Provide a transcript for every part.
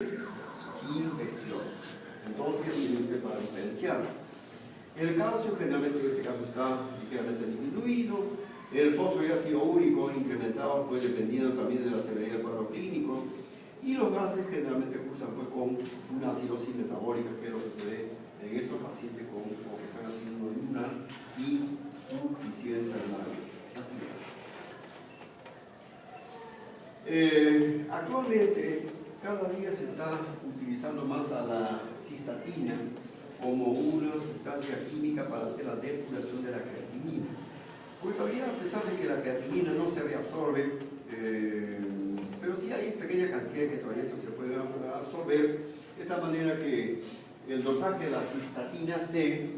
infeccioso. Entonces tiene que para diferenciar. El calcio generalmente en este caso está ligeramente disminuido. El fósforo y ácido úrico incrementado, pues dependiendo también de la severidad del cuadro clínico. Y los gases generalmente cursan pues con una acidosis metabólica, que es lo que se ve en estos pacientes o que están haciendo una insuficiencia renal. Actualmente, cada día se está utilizando más a la cistatina como una sustancia química para hacer la depuración de la creatinina. Porque todavía, a pesar de que la creatinina no se reabsorbe, pero sí hay pequeñas cantidades que todavía esto se puede absorber, de tal manera que el dosaje de la cistatina C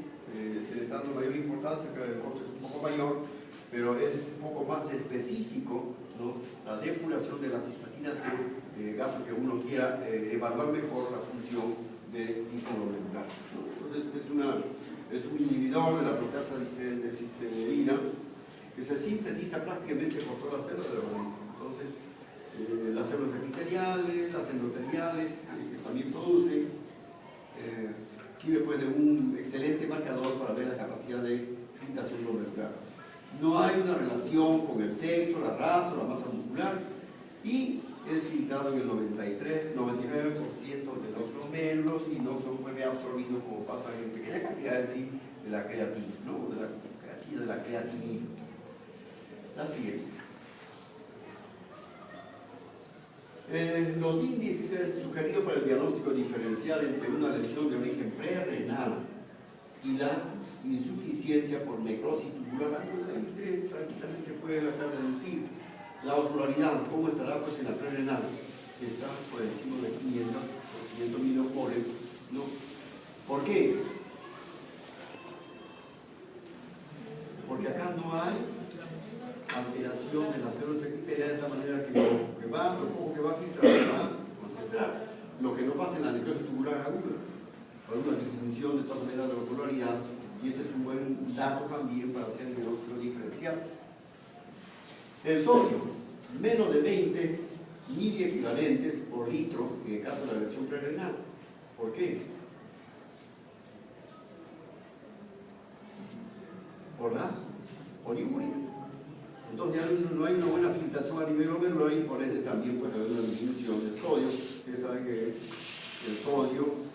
se le está dando mayor importancia, pero el costo es un poco mayor, pero es un poco más específico, ¿no? La depuración de la cistatina C, caso que uno quiera evaluar mejor la función de hipoglobulinar, ¿no? Entonces es un inhibidor de la proteasa de cisteína que se sintetiza prácticamente por todas las células del organismo. Entonces, las células epiteliales, las endoteliales, que también producen, sirve pues de un excelente marcador para ver la capacidad de filtración glomerular. No hay una relación con el sexo, la raza o la masa muscular, y es filtrado en el 99% de los glomérulos y no son reabsorbidos como pasa en pequeñas cantidades de la creatina, ¿no? De la creatinina. La siguiente. Los índices sugeridos para el diagnóstico diferencial entre una lesión de origen prerrenal y la insuficiencia por necrosis tubular, usted tranquilamente puede acá deducir la osmolaridad, cómo estará pues en la prerrenal, que está por encima de 500 miliopoles, ¿no? ¿Por qué? Porque acá no hay alteración de las células epiteliales de tal manera que lo que va a filtrar se va a concentrar. Lo que no pasa en la necrosis tubular aguda, por una disminución de todas maneras de la osmolaridad, y este es un buen dato también para hacer el diagnóstico diferencial. El sodio, menos de 20 miliequivalentes por litro en el caso de la lesión prerrenal. ¿Por qué? Por la poliuria. Entonces ya no hay una buena filtración a nivel glomerular y por ende también puede haber una disminución del sodio. Ustedes saben que el sodio,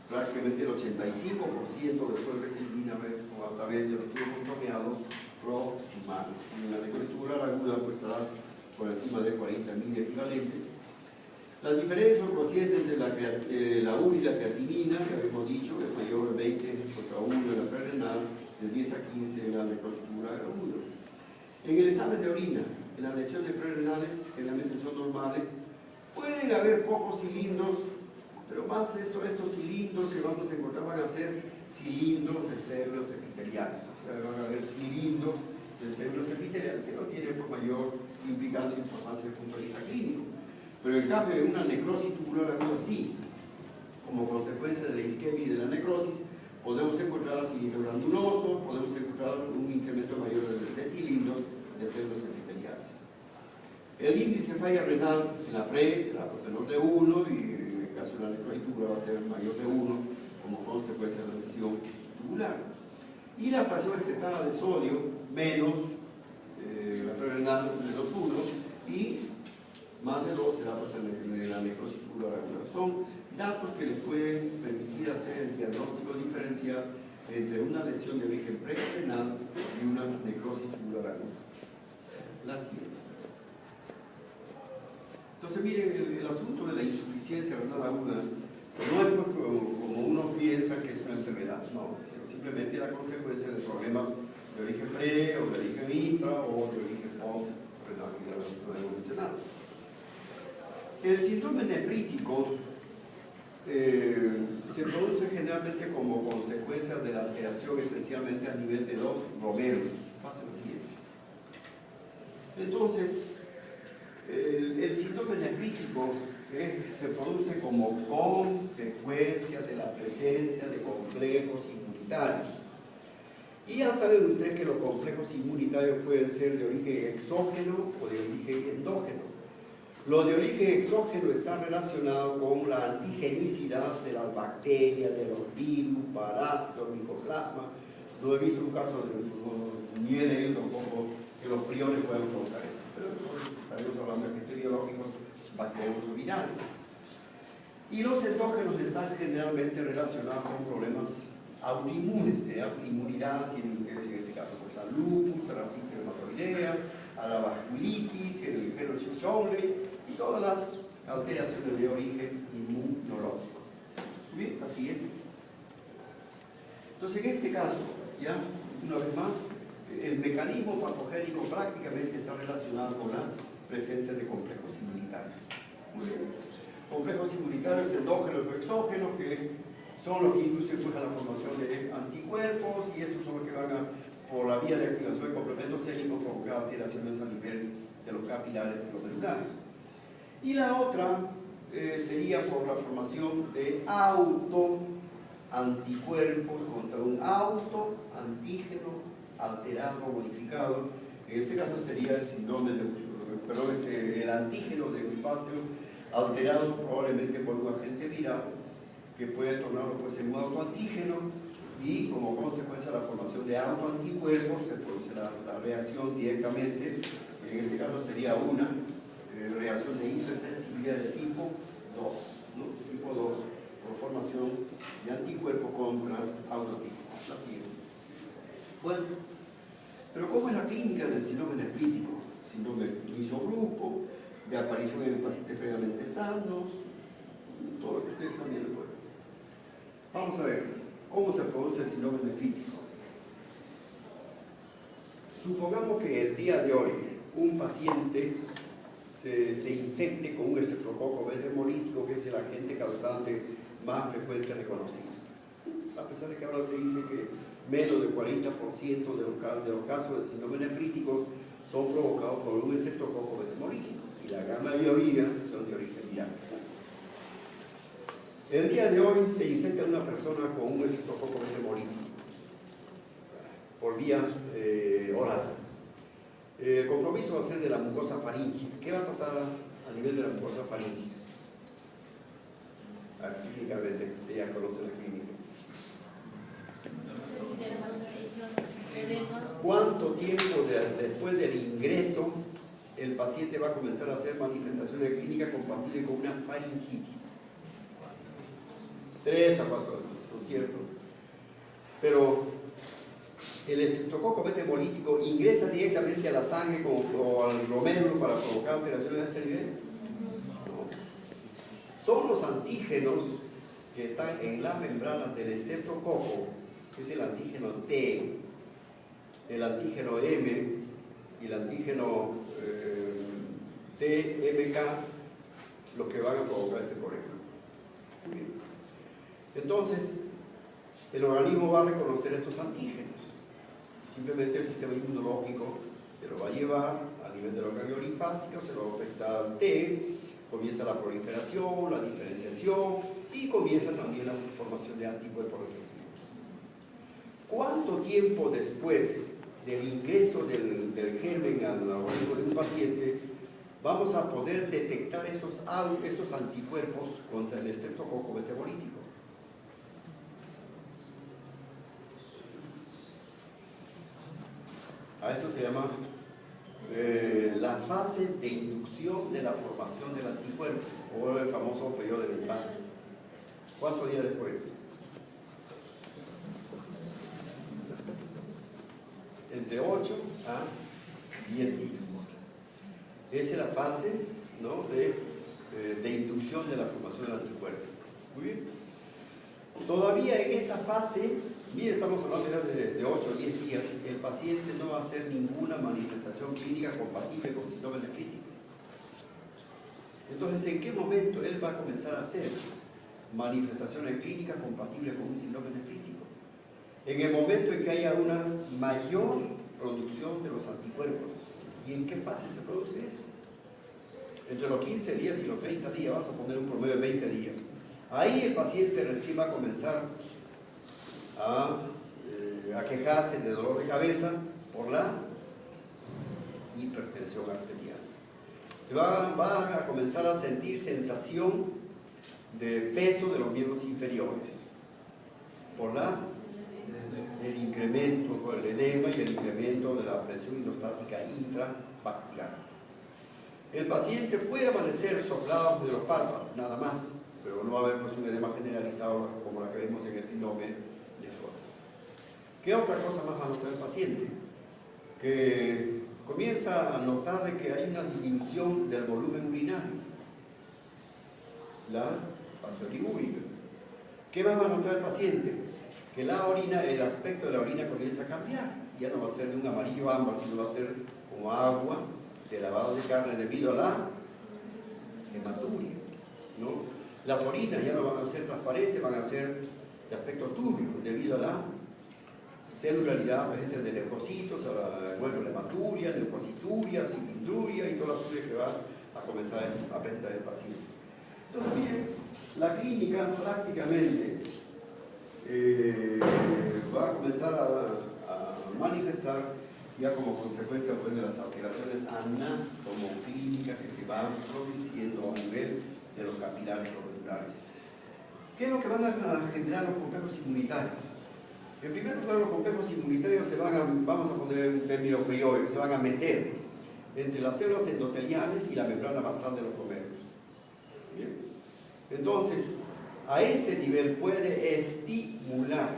prácticamente el 85% resuelve silina a través de los tubos contorneados proximales. Y en la necrosis tubular aguda pues estará por encima de 40 miliequivalentes. La diferencia consciente entre la U y la creatinina, que habíamos dicho, es mayor de 20 contra 1 en la prerrenal, de 10 a 15 en la necrosis tubular aguda. En el examen de orina, en las lesiones prerrenales, generalmente son normales, pueden haber pocos cilindros, pero más estos cilindros que vamos a encontrar van a ser cilindros de células epiteliales, o sea, van a haber cilindros de células epiteliales que no tienen por mayor implicancia o importancia desde el punto de vista clínico. Pero en cambio, en una necrosis tubular aguda sí, como consecuencia de la isquemia y de la necrosis, podemos encontrar cilindros granulosos, podemos encontrar un incremento mayor de cilindros de células epiteliales. El índice de falla renal en la PRE será menor de 1 y en el caso de la necrosis tubular va a ser mayor de 1 como consecuencia de la lesión tubular. Y la fracción excretada de sodio menos la prerenal menos 1 y más de 2 será pues en la necrosis tubular aguda. Son datos que les pueden permitir hacer el diagnóstico diferencial entre una lesión de origen prerrenal y una necrosis tubular aguda. La siguiente. Entonces miren, el asunto de la insuficiencia renal aguda no es como uno piensa que es una enfermedad, no, sino simplemente la consecuencia de problemas de origen pre o de origen intra o de origen post renal, que ya lo hemos mencionado. El síndrome nefrítico se produce generalmente como consecuencia de la alteración esencialmente a nivel de los glomérulos. Pasa lo siguiente. Entonces, el síndrome nefrítico se produce como consecuencia de la presencia de complejos inmunitarios. Y ya saben ustedes que los complejos inmunitarios pueden ser de origen exógeno o de origen endógeno. Lo de origen exógeno está relacionado con la antigenicidad de las bacterias, de los virus, parásitos, micoplasma. No he visto un caso, ni he leído tampoco que los priones puedan provocar eso. Pero entonces estaremos hablando de agentes biológicos, bacterianos o virales. Y los endógenos están generalmente relacionados con problemas autoinmunes, de inmunidad, tienen que decir en este caso pues, al lupus, a la artritis reumatoidea, a la vasculitis, el Hero-Schönlein y todas las alteraciones de origen inmunológico. Bien, la siguiente. Entonces, en este caso, ya, una vez más, el mecanismo patogénico prácticamente está relacionado con la presencia de complejos inmunitarios. Muy bien. Complejos inmunitarios endógenos o exógenos que son los que inducen pues, a la formación de anticuerpos y estos son los que van por la vía de activación de complementos célicos provocar alteraciones a nivel de los capilares y glomerulares. Y la otra sería por la formación de autoanticuerpos contra un autoantígeno alterado o modificado. En este caso sería el síndrome el antígeno de Goodpasture alterado probablemente por un agente viral que puede tornarlo pues, en un autoantígeno y como consecuencia de la formación de autoanticuerpos se produce la reacción directamente, en este caso sería una reacción de hipersensibilidad de tipo 2, ¿no? Tipo 2, por formación de anticuerpos contra autoantígenos. La siguiente. Bueno, pero ¿cómo es la clínica del síndrome nefrítico? Síndrome de inicio abrupto, de aparición en pacientes previamente sanos, todo lo que ustedes también lo pueden. Vamos a ver, ¿cómo se produce el síndrome nefrítico? Supongamos que el día de hoy un paciente se infecte con un estreptococo beta hemolítico, que es el agente causante más frecuente reconocido. A pesar de que ahora se dice que menos del 40% de los casos de síndrome nefrítico son provocados por un estreptococo beta hemolítico y la gran mayoría son de origen viral. El día de hoy se infecta una persona con un estreptococo beta hemolítico por vía oral. El compromiso va a ser de la mucosa faríngea. ¿Qué va a pasar a nivel de la mucosa faríngea? Clínicamente, usted ya conoce la clínica. ¿Cuánto tiempo después del ingreso el paciente va a comenzar a hacer manifestaciones clínicas compatibles con una faringitis? 3 a 4 años, ¿no es cierto? Pero el estreptococo beta hemolítico ingresa directamente a la sangre o al glomérulo para provocar alteraciones de ese nivel. No. Son los antígenos que están en la membrana del estreptococo, que es el antígeno T, el antígeno M y el antígeno TMK, lo que van a provocar este problema. Muy bien. Entonces, el organismo va a reconocer estos antígenos. Simplemente el sistema inmunológico se lo va a llevar a nivel del órgano linfático, se lo va a afectar al T, comienza la proliferación, la diferenciación y comienza también la formación de anticuerpos respectivos. ¿Cuánto tiempo después del ingreso del germen al organismo de un paciente vamos a poder detectar estos anticuerpos contra el estreptococo beta hemolítico? A eso se llama la fase de inducción de la formación del anticuerpo, o el famoso periodo de ventana. ¿Cuántos días después? Entre 8 a 10 días. Esa es la fase, ¿no?, de inducción de la formación del anticuerpo. Muy bien. Todavía en esa fase, mire, estamos hablando de 8 o 10 días, el paciente no va a hacer ninguna manifestación clínica compatible con síndrome nefrítico. Entonces, ¿en qué momento él va a comenzar a hacer manifestaciones clínicas compatibles con un síndrome nefrítico? En el momento en que haya una mayor producción de los anticuerpos. ¿Y en qué fase se produce eso? Entre los 15 días y los 30 días, vamos a poner un promedio de 20 días. Ahí el paciente recién va a comenzar a quejarse de dolor de cabeza por la hipertensión arterial. va a comenzar a sentir sensación de peso de los miembros inferiores por el incremento, por el edema y el incremento de la presión hidrostática intravascular. El paciente puede amanecer soplado de los párpados, nada más, pero no va a haber pues, un edema generalizado como la que vemos en el síndrome de Frost. ¿Qué otra cosa más va a notar el paciente? Que comienza a notar que hay una disminución del volumen urinario, la vasoligúrica. ¿Qué más va a notar el paciente? Que la orina, el aspecto de la orina comienza a cambiar. Ya no va a ser de un amarillo ámbar, sino va a ser como agua de lavado de carne debido a la hematuria, ¿no? Las orinas ya no van a ser transparentes, van a ser de aspecto turbio debido a la celularidad, presencia de leucocitos, bueno, la hematuria, leucocituria, cilindruria y todas las suciedades que va a comenzar a presentar el paciente. Entonces, miren, la clínica prácticamente va a comenzar a manifestar ya como consecuencia pues, de las alteraciones anatomoclínicas que se van produciendo a nivel de los capilares glandulares. ¿Qué es lo que van a generar los complejos inmunitarios? En primer lugar, los complejos inmunitarios se van a, vamos a poner un término criollo, se van a meter entre las células endoteliales y la membrana basal de los glomérulos. ¿Bien? Entonces, a este nivel puede estimular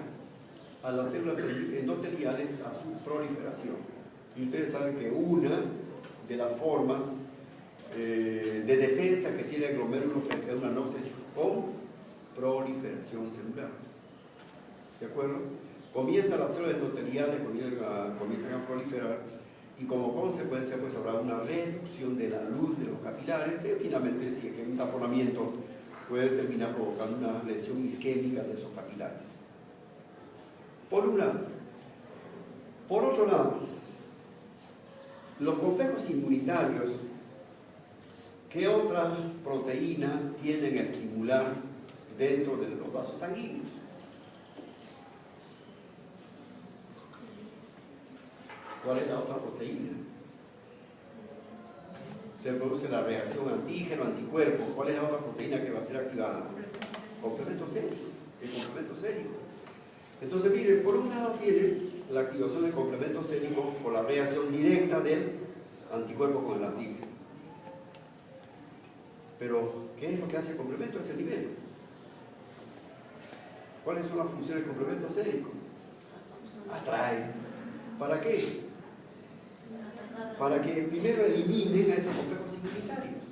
a las células endoteliales a su proliferación. Y ustedes saben que una de las formas de defensa que tiene el glomérulo frente a una anoxia es con proliferación celular. ¿De acuerdo? Comienzan las células endoteliales, comienzan a proliferar y como consecuencia pues habrá una reducción de la luz de los capilares que finalmente si es que un taponamiento puede terminar provocando una lesión isquémica de esos capilares. Por un lado. Por otro lado, los complejos inmunitarios, ¿qué otra proteína tienden a estimular dentro de los vasos sanguíneos? ¿Cuál es la otra proteína? Se produce la reacción antígeno-anticuerpo. ¿Cuál es la otra proteína que va a ser activada? Complemento sérico. El complemento sérico. Entonces, miren, por un lado tiene la activación del complemento sérico por la reacción directa del anticuerpo con el antígeno. Pero, ¿qué es lo que hace el complemento a ese nivel? ¿Cuáles son las funciones del complemento sérico? Atrae. ¿Para qué? Para que primero eliminen a esos complejos inmunitarios.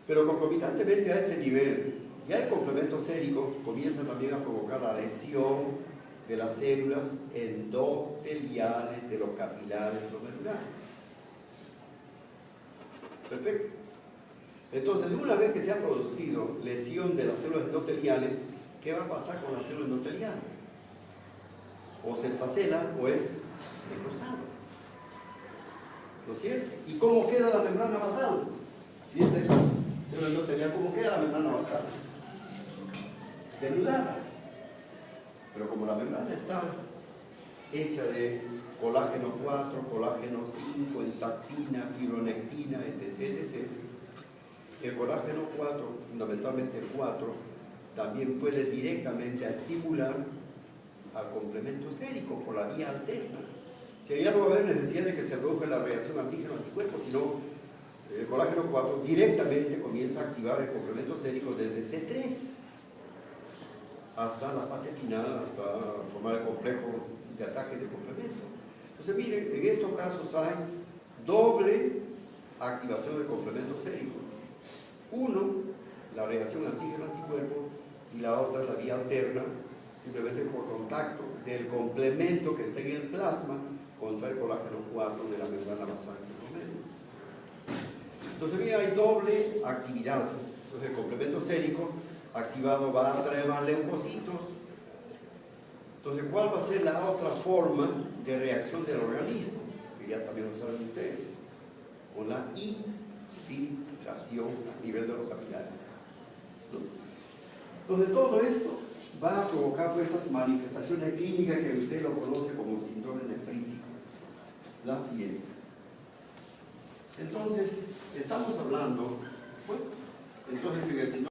Pero concomitantemente a ese nivel, ya el complemento sérico comienza también a provocar la lesión de las células endoteliales de los capilares glomerulares. Perfecto. Entonces, una vez que se ha producido lesión de las células endoteliales, ¿qué va a pasar con la célula endotelial? O se esfacela o es necrosado. ¿No es cierto? ¿Y cómo queda la membrana basal? Si esta es la célula endotelial, ¿cómo queda la membrana basal? Denudada. Pero como la membrana está hecha de colágeno 4, colágeno 5, entactina, fibronectina, etc., etc., el colágeno 4, fundamentalmente el 4, también puede directamente estimular al complemento sérico por la vía alterna. Si ya no va a haber necesidad de que se produzca la reacción antígeno-anticuerpo, sino el colágeno 4 directamente comienza a activar el complemento sérico desde C3 hasta la fase final, hasta formar el complejo de ataque de complemento. Entonces, miren, en estos casos hay doble activación del complemento sérico. Uno, la reacción antígeno-anticuerpo, y la otra, la vía alterna, simplemente por contacto del complemento que está en el plasma contra el colágeno 4 de la membrana basal del glomérulo. Entonces, mira, hay doble actividad. Entonces, el complemento sérico activado va a atraer más leucocitos. Entonces, ¿cuál va a ser la otra forma de reacción del organismo? Que ya también lo saben ustedes. Con la infiltración a nivel de los capilares. Entonces, todo esto va a provocar pues, esas manifestaciones clínicas que usted lo conoce como síndrome nefrítico. La siguiente. Entonces, estamos hablando, pues, entonces en el